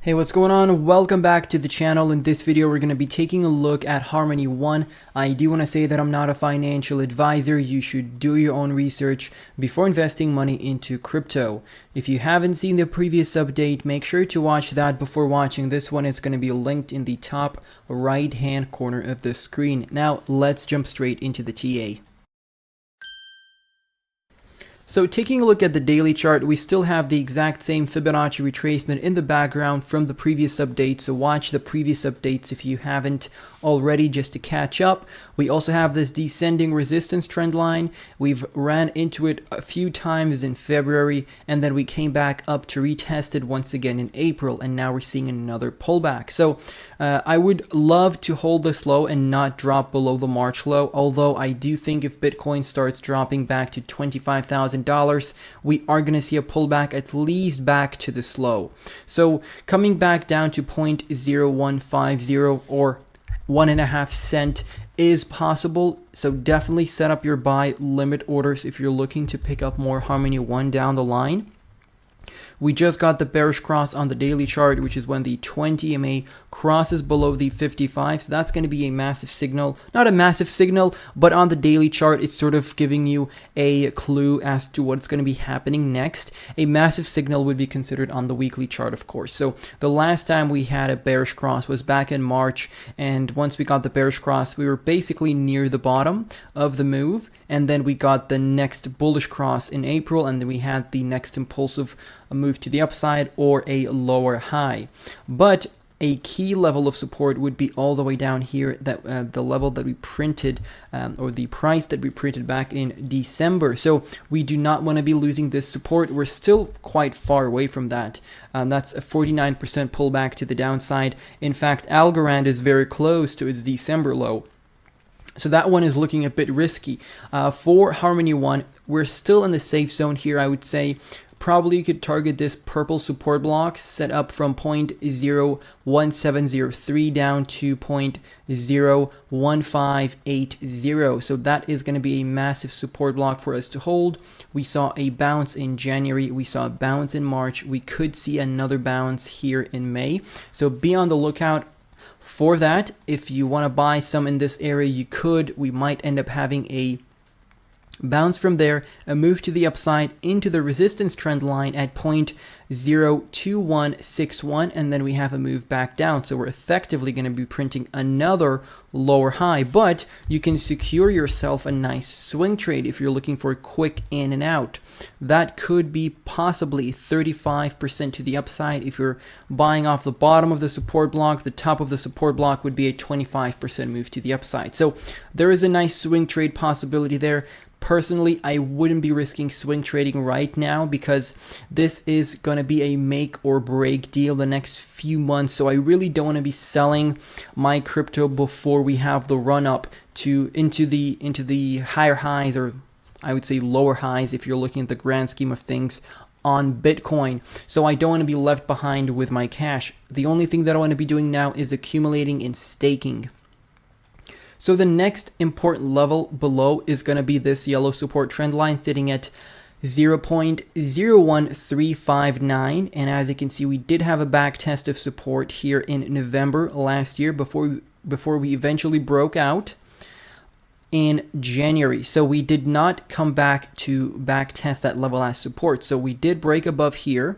Hey, what's going on? Welcome back to the channel. In this video, we're going to be taking a look at Harmony One. I do want to say that I'm not a financial advisor. You should do your own research before investing money into crypto. If you haven't seen the previous update, make sure to watch that before watching this one. It's going to be linked in the top right-hand corner of the screen. Now, let's jump straight into the TA. So taking a look at the daily chart, we still have the exact same Fibonacci retracement in the background from the previous update. So watch the previous updates if you haven't already, just to catch up. We also have this descending resistance trend line. We've ran into it a few times in February, and then we came back up to retest it once again in April, and now we're seeing another pullback. So I would love to hold this low and not drop below the March low, although I do think if Bitcoin starts dropping back to $25,000, we are going to see a pullback at least back to this low. So coming back down to 0.0150 or 1.5 cent is possible. So definitely set up your buy limit orders if you're looking to pick up more Harmony One down the line. We just got the bearish cross on the daily chart, which is when the 20 MA crosses below the 55. So that's going to be a massive signal. Not a massive signal, but on the daily chart, it's sort of giving you a clue as to what's going to be happening next. A massive signal would be considered on the weekly chart, of course. So the last time we had a bearish cross was back in March. And once we got the bearish cross, we were basically near the bottom of the move. And then we got the next bullish cross in April, and then we had the next impulsive move to the upside or a lower high. But a key level of support would be all the way down here, that the level that we printed or the price that we printed back in December. So we do not want to be losing this support. We're still quite far away from that. That's a 49% pullback to the downside. In fact, Algorand is very close to its December low. So that one is looking a bit risky. For Harmony One, we're still in the safe zone here, I would say. Probably you could target this purple support block set up from 0.01703 down to 0.01580. So that is going to be a massive support block for us to hold. We saw a bounce in January. We saw a bounce in March. We could see another bounce here in May. So be on the lookout for that. If you want to buy some in this area, you could. We might end up having a bounce from there, a move to the upside into the resistance trend line at 0.02161, and then we have a move back down. So we're effectively going to be printing another lower high, but you can secure yourself a nice swing trade if you're looking for a quick in and out. That could be possibly 35% to the upside. If you're buying off the bottom of the support block, the top of the support block would be a 25% move to the upside. So there is a nice swing trade possibility there. Personally, I wouldn't be risking swing trading right now because this is going to be a make or break deal the next few months. So I really don't want to be selling my crypto before we have the run up to into the higher highs, or I would say lower highs if you're looking at the grand scheme of things on Bitcoin. So I don't want to be left behind with my cash. The only thing that I want to be doing now is accumulating and staking. So the next important level below is going to be this yellow support trend line sitting at 0.01359. And as you can see, we did have a back test of support here in November last year before we eventually broke out in January. So we did not come back to back test that level as support. So we did break above here.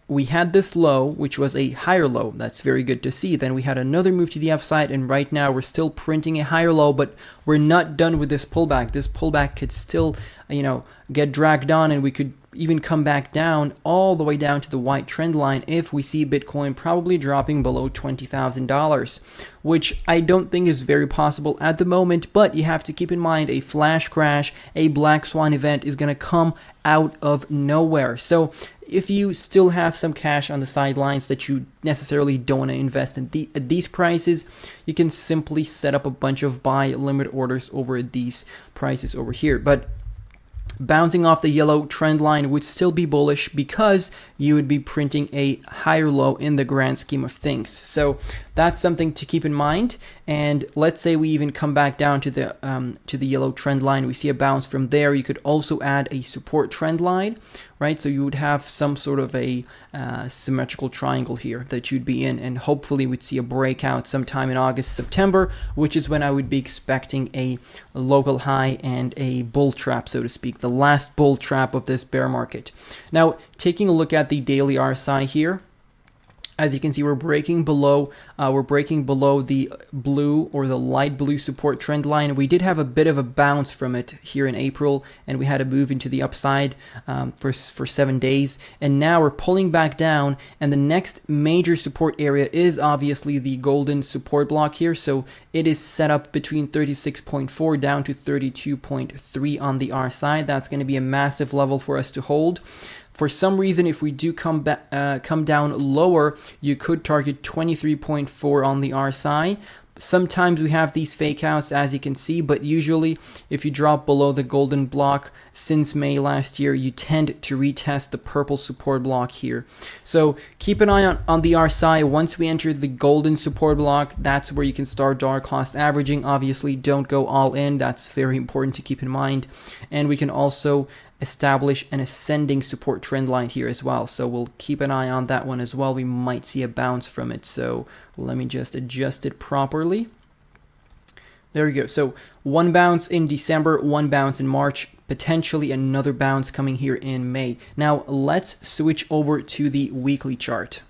We had this low, which was a higher low. That's very good to see. Then we had another move to the upside, and right now we're still printing a higher low, but we're not done with this pullback. This pullback could still, get dragged on, and we could even come back down all the way down to the white trend line if we see Bitcoin probably dropping below $20,000, which I don't think is very possible at the moment. But you have to keep in mind a flash crash, a black swan event is going to come out of nowhere. So if you still have some cash on the sidelines that you necessarily don't want to invest in at these prices, you can simply set up a bunch of buy limit orders over these prices over here. But bouncing off the yellow trend line would still be bullish because you would be printing a higher low in the grand scheme of things. So that's something to keep in mind. And let's say we even come back down to the yellow trend line. We see a bounce from there. You could also add a support trend line, right? So you would have some sort of a symmetrical triangle here that you'd be in, and hopefully we'd see a breakout sometime in August, September, which is when I would be expecting a local high and a bull trap, so to speak, the last bull trap of this bear market. Now, taking a look at the daily RSI here, as you can see, we're breaking below the blue or the light blue support trend line. We did have a bit of a bounce from it here in April, and we had a move into the upside for 7 days. And now we're pulling back down, and the next major support area is obviously the golden support block here. So it is set up between 36.4 down to 32.3 on the RSI. That's going to be a massive level for us to hold. For some reason, if we do come down lower, you could target 23.4 on the RSI. Sometimes we have these fake outs, as you can see, but usually if you drop below the golden block since May last year, you tend to retest the purple support block here. So keep an eye on the RSI. Once we enter the golden support block, that's where you can start dollar cost averaging. Obviously, don't go all in. That's very important to keep in mind. And we can also establish an ascending support trend line here as well, so we'll keep an eye on that one as well. We might see a bounce from it, so let me just adjust it properly. There we go. So one bounce in December, one bounce in March, potentially another bounce coming here in May. Now let's switch over to the weekly chart.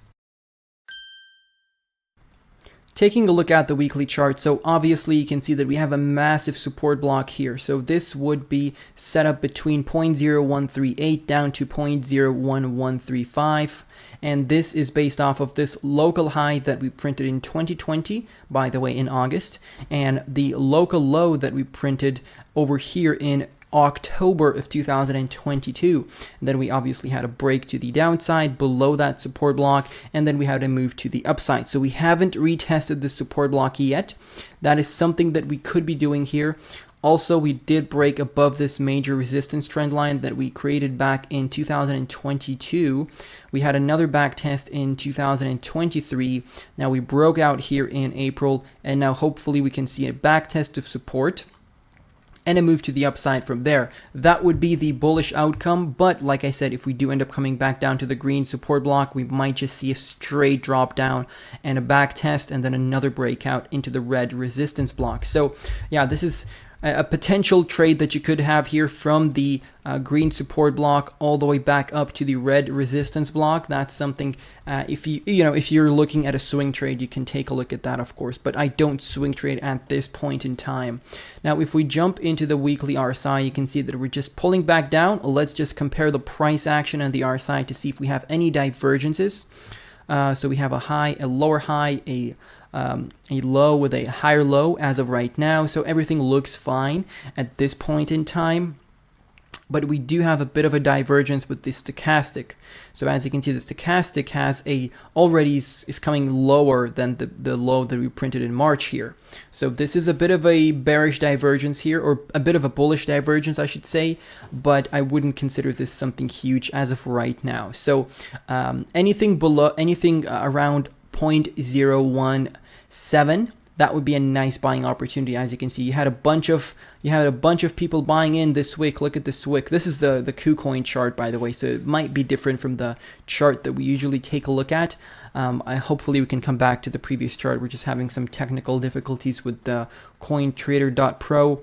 Taking a look at the weekly chart, so obviously you can see that we have a massive support block here. So this would be set up between 0.0138 down to 0.01135, and this is based off of this local high that we printed in 2020, by the way, in August, and the local low that we printed over here in October of 2022. And then we obviously had a break to the downside below that support block, and then we had a move to the upside. So we haven't retested the support block yet. That is something that we could be doing here. Also, we did break above this major resistance trend line that we created back in 2022. We had another back test in 2023. Now we broke out here in April, and now hopefully we can see a back test of support and a move to the upside from there. That would be the bullish outcome, but like I said, if we do end up coming back down to the green support block, we might just see a straight drop down and a back test and then another breakout into the red resistance block. So yeah, this is a potential trade that you could have here from the green support block all the way back up to the red resistance block. That's something, if you're looking at a swing trade, you can take a look at that, of course, but I don't swing trade at this point in time. Now, if we jump into the weekly RSI, you can see that we're just pulling back down. Let's just compare the price action and the RSI to see if we have any divergences. So we have a high, a lower high, a low with a higher low as of right now. So everything looks fine at this point in time. But we do have a bit of a divergence with the stochastic. So as you can see, the stochastic has already is coming lower than the low that we printed in March here. So this is a bit of a bearish divergence here, or a bit of a bullish divergence, I should say, but I wouldn't consider this something huge as of right now. So anything around 0.017, that would be a nice buying opportunity. As you can see, you had a bunch of people buying in this wick. Look at this wick. This is the KuCoin chart, by the way, so it might be different from the chart that we usually take a look at. Hopefully we can come back to the previous chart. We're just having some technical difficulties with the CoinTrader.pro.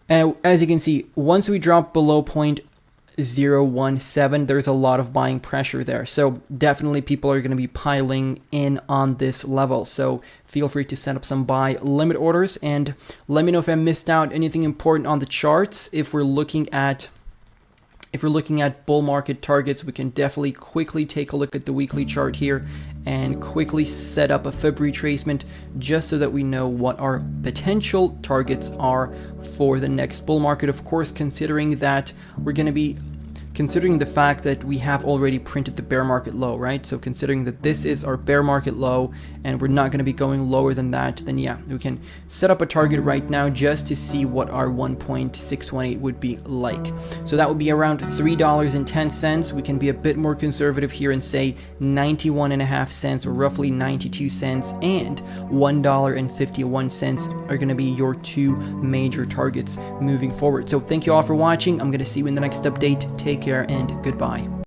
As you can see, once we drop below 0.017, there's a lot of buying pressure there, so definitely people are going to be piling in on this level. So feel free to set up some buy limit orders, and let me know if I missed out anything important on the charts. If we're looking at bull market targets, we can definitely quickly take a look at the weekly chart here and quickly set up a Fib retracement just so that we know what our potential targets are for the next bull market. Of course, considering that we're going to be considering the fact that we have already printed the bear market low, right? So considering that this is our bear market low and we're not going to be going lower than that, then yeah, we can set up a target right now just to see what our 1.618 would be like. So that would be around $3.10. We can be a bit more conservative here and say 91.5 cents, or roughly 92 cents, and $1.51 are going to be your two major targets moving forward. So thank you all for watching. I'm going to see you in the next update. Take care. care and goodbye.